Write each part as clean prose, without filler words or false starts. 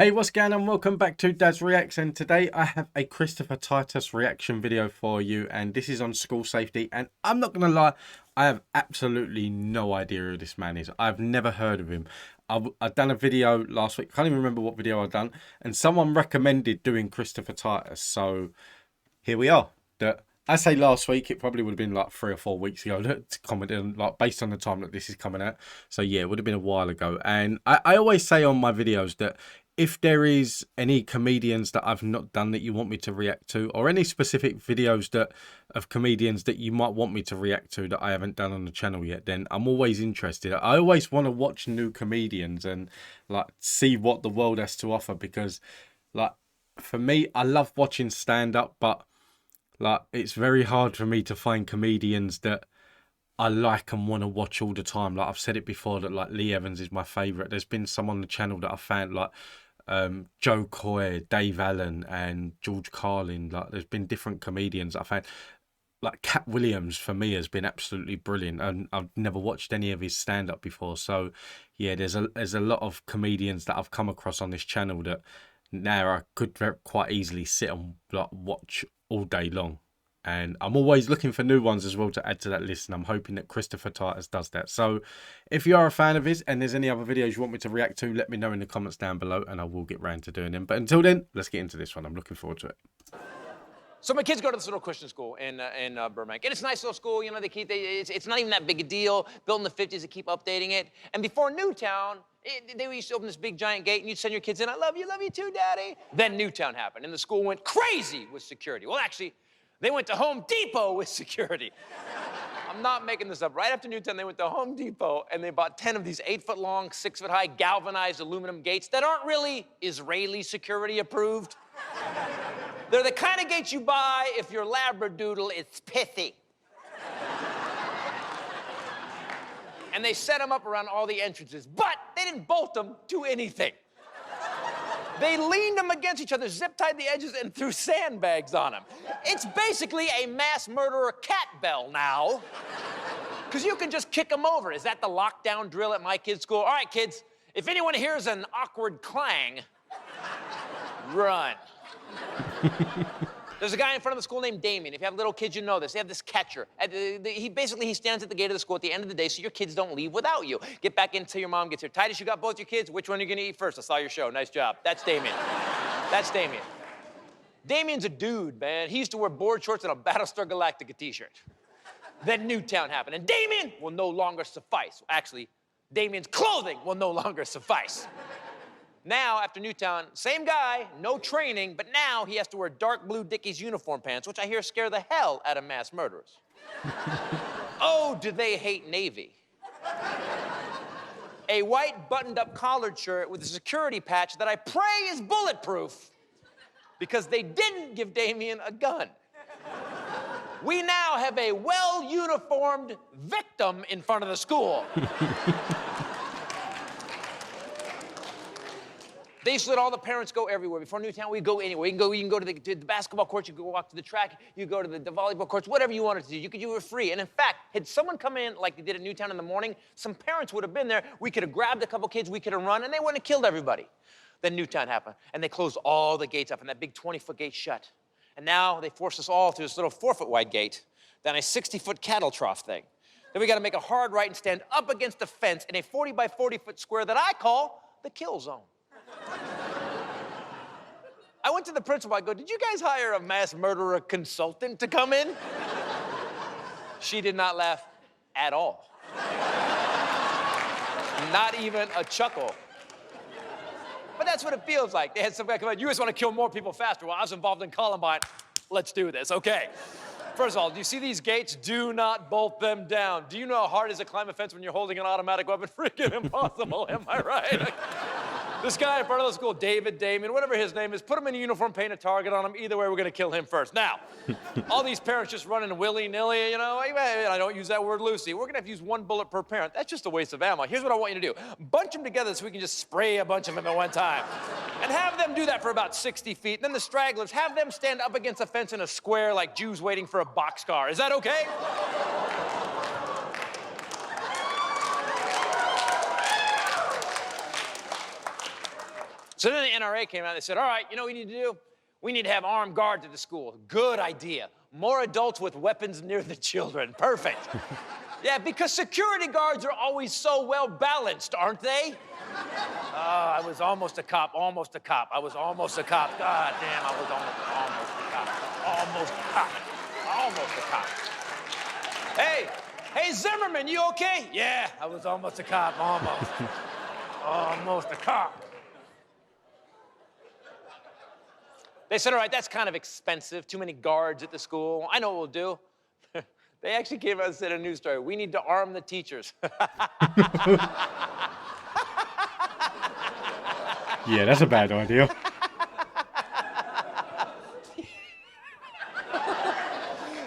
Hey, what's going on? Welcome back to Dad's Reacts, and today I have a Christopher Titus reaction video for you, and this is on school safety. And I'm not gonna lie, I have absolutely no idea who this man is. I've never heard of him. I've done a video last week. I can't even remember what video I've done, and someone recommended doing Christopher Titus, so here we are. I say last week, it probably would have been like 3 or 4 weeks ago to comment on, like based on the time that this is coming out. So yeah, it would have been a while ago. And I always say on my videos that if there is any comedians that I've not done that you want me to react to, or any specific videos that of comedians that you might want me to react to that I haven't done on the channel yet, then I'm always interested. I always want to watch new comedians and like see what the world has to offer, because like for me, I love watching stand up, but like it's very hard for me to find comedians that I like and want to watch all the time. Like I've said it before that like Lee Evans is my favourite. There's been some on the channel that I found like Joe Coy, Dave Allen, and George Carlin. Like there's been different comedians I found. Like Cat Williams for me has been absolutely brilliant, and I've never watched any of his stand up before. So yeah, there's a lot of comedians that I've come across on this channel that now I could quite easily sit and like watch all day long. And I'm always looking for new ones as well to add to that list, and I'm hoping that Christopher Titus does that. So if you are a fan of his and there's any other videos you want me to react to, let me know in the comments down below and I will get round to doing them. But until then, let's get into this one. I'm looking forward to it. So my kids go to this little Christian school in Burbank, and it's a nice little school. You know, it's not even that big a deal. Built in the '50s, they keep updating it. And before Newtown, they used to open this big giant gate, and you'd send your kids in. I love you too, Daddy. Then Newtown happened, and the school went crazy with security. Well, actually, they went to Home Depot with security. I'm not making this up. Right after Newtown, they went to Home Depot, and they bought 10 of these 8-foot-long, 6-foot-high galvanized aluminum gates that aren't really Israeli security approved. They're the kind of gates you buy if your Labradoodle is pithy. And they set them up around all the entrances, but they didn't bolt them to anything. They leaned them against each other, zip-tied the edges, and threw sandbags on them. It's basically a mass murderer cat bell now, because you can just kick them over. Is that the lockdown drill at my kids' school? All right, kids, if anyone hears an awkward clang, run. There's a guy in front of the school named Damien. If you have little kids, you know this. They have this catcher. He stands at the gate of the school at the end of the day so your kids don't leave without you. Get back in until your mom gets here. Titus, you got both your kids? Which one are you gonna eat first? I saw your show. Nice job. That's Damien. That's Damien. Damien's a dude, man. He used to wear board shorts and a Battlestar Galactica t-shirt. Then Newtown happened, and Damien will no longer suffice. Actually, Damien's clothing will no longer suffice. Now, after Newtown, same guy, no training, but now he has to wear dark blue Dickies uniform pants, which I hear scare the hell out of mass murderers. Oh, do they hate Navy? A white buttoned-up collared shirt with a security patch that I pray is bulletproof because they didn't give Damien a gun. We now have a well-uniformed victim in front of the school. They used to let all the parents go everywhere. Before Newtown, we'd go anywhere. You can go to the basketball courts, you could go walk to the track, you could go to the volleyball courts, whatever you wanted to do. You could do it free. And in fact, had someone come in like they did at Newtown in the morning, some parents would have been there. We could have grabbed a couple kids, we could have run, and they wouldn't have killed everybody. Then Newtown happened, and they closed all the gates up, and that big 20-foot gate shut. And now they forced us all through this little 4-foot wide gate, down a 60-foot cattle trough thing. Then we got to make a hard right and stand up against a fence in a 40 by 40-foot square that I call the kill zone. I went to the principal, I go, did you guys hire a mass murderer consultant to come in? She did not laugh at all. Not even a chuckle. But that's what it feels like. They had some guy come out, you guys want to kill more people faster. Well, I was involved in Columbine. Let's do this, okay. First of all, do you see these gates? Do not bolt them down. Do you know how hard it is to climb a fence when you're holding an automatic weapon? Freaking impossible, am I right? This guy in front of the school, Damien, whatever his name is, put him in a uniform, paint a target on him. Either way, we're gonna kill him first. Now, all these parents just running willy-nilly, you know, I don't use that word loosely. We're gonna have to use 1 bullet per parent. That's just a waste of ammo. Here's what I want you to do. Bunch them together so we can just spray a bunch of them at one time. And have them do that for about 60 feet. And then the stragglers, have them stand up against a fence in a square like Jews waiting for a boxcar. Is that okay? So then the NRA came out and they said, all right, you know what we need to do? We need to have armed guards at the school. Good idea. More adults with weapons near the children. Perfect. Yeah, because security guards are always so well balanced, aren't they? I was almost a cop, almost a cop. I was almost a cop. God damn, I was almost a cop. Almost a cop. Almost a cop. Hey, Zimmerman, you okay? Yeah, I was almost a cop, almost. Almost a cop. They said, all right, that's kind of expensive. Too many guards at the school. I know what we'll do. They actually came out and said a news story. We need to arm the teachers. Yeah, that's a bad idea.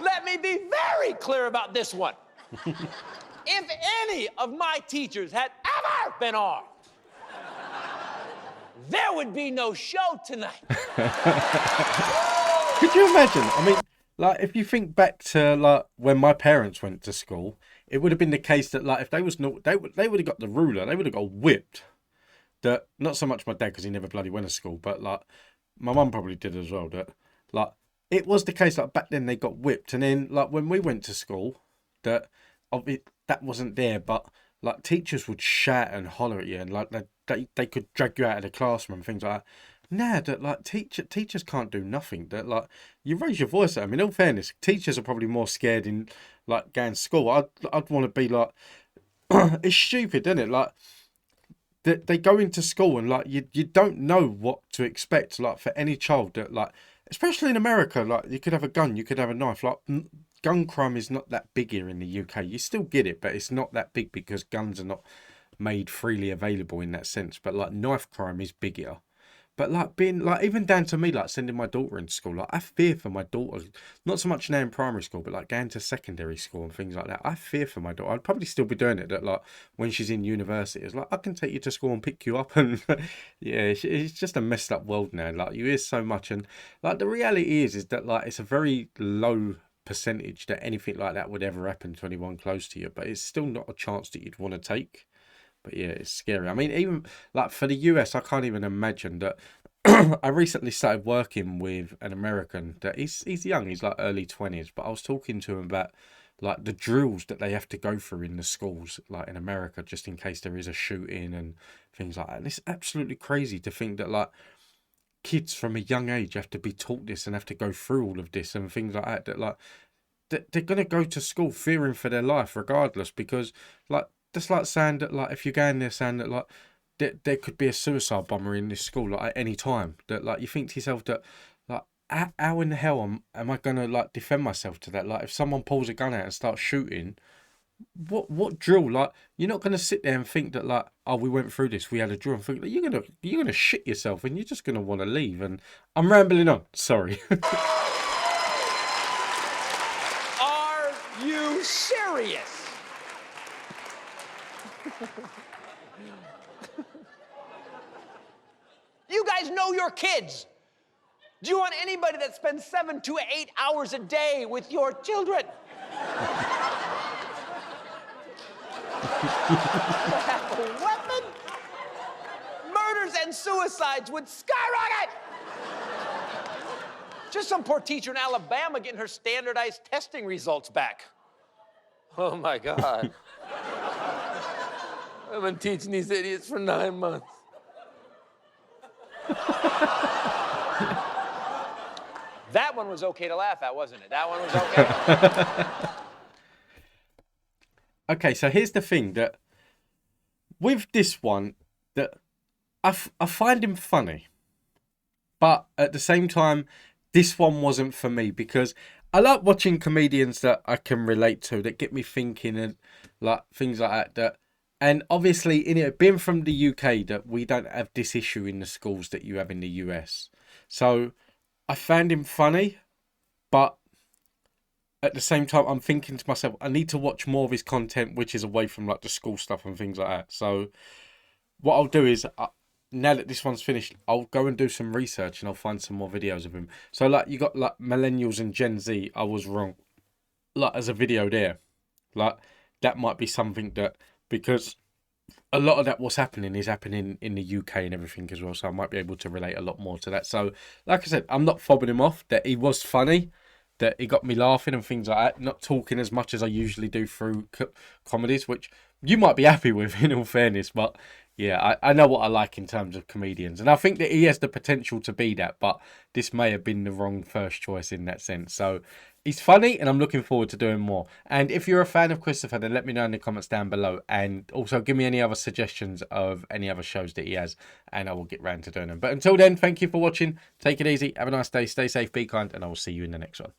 Let me be very clear about this one. If any of my teachers had ever been armed, there would be no show tonight. Could you imagine? I mean, like, if you think back to like when my parents went to school, it would have been the case that like if they was not, they would have got the ruler, they would have got whipped. That not so much my dad because he never bloody went to school, but like my mum probably did as well. That like it was the case like back then they got whipped, and then like when we went to school, that of it that wasn't there, but like teachers would shout and holler at you, and like they could drag you out of the classroom and things like that. Nah, that like teachers can't do nothing. That like you raise your voice at them. In all fairness, teachers are probably more scared in like going to school. I'd want to be like, it's stupid, isn't it? Like they go into school and like you don't know what to expect. Like for any child that like, especially in America, like you could have a gun, you could have a knife. Like gun crime is not that big here in the UK. You still get it, but it's not that big because guns are not made freely available in that sense. But like knife crime is bigger. But like being like even down to me like sending my daughter into school, like I fear for my daughter, not so much now in primary school, but like going to secondary school and things like that. I fear for my daughter. I'd probably still be doing it. That like when she's in university, it's like I can take you to school and pick you up, and yeah, it's just a messed up world now. Like you hear so much, and like the reality is that like it's a very low percentage that anything like that would ever happen to anyone close to you, but it's still not a chance that you'd want to take. But yeah, it's scary. I mean, even like for the US, I can't even imagine that. I recently started working with an American that he's young, he's like early 20s, but I was talking to him about like the drills that they have to go through in the schools, like in America, just in case there is a shooting and things like that. And it's absolutely crazy to think that like kids from a young age have to be taught this and have to go through all of this and things like that. That like they're gonna go to school fearing for their life regardless, because like. That's like saying that, like, if you go in there saying that, like, there could be a suicide bomber in this school, like, at any time. That, like, you think to yourself that, like, how in the hell am I going to, like, defend myself to that? Like, if someone pulls a gun out and starts shooting, what drill? Like, you're not going to sit there and think that, like, oh, we went through this, we had a drill, and think that you're gonna shit yourself and you're just going to want to leave. And I'm rambling on. Sorry. Are you serious? You guys know your kids. Do you want anybody that spends 7 to 8 hours a day with your children? Have a weapon? Murders and suicides would skyrocket. Just some poor teacher in Alabama getting her standardized testing results back. Oh my God. I've been teaching these idiots for 9 months. That one was okay to laugh at, wasn't it? That one was okay. Okay, so here's the thing that with this one, that I find him funny, but at the same time, this one wasn't for me because I like watching comedians that I can relate to, that get me thinking and like things like that. That and obviously, in it being from the UK, that we don't have this issue in the schools that you have in the US. So I found him funny, but at the same time, I'm thinking to myself, I need to watch more of his content, which is away from like the school stuff and things like that. So what I'll do is, now that this one's finished, I'll go and do some research and I'll find some more videos of him. So like you got like millennials and Gen Z, I was wrong. Like as a video there, like that might be something that, because a lot of that what's happening is happening in the UK and everything as well. So I might be able to relate a lot more to that. So, like I said, I'm not fobbing him off. That he was funny, that he got me laughing and things like that. Not talking as much as I usually do through comedies, which you might be happy with, in all fairness. But yeah, I know what I like in terms of comedians, and I think that he has the potential to be that. But this may have been the wrong first choice in that sense. So he's funny, and I'm looking forward to doing more. And if you're a fan of Christopher, then let me know in the comments down below. And also give me any other suggestions of any other shows that he has, and I will get round to doing them. But until then, thank you for watching. Take it easy. Have a nice day. Stay safe. Be kind. And I will see you in the next one.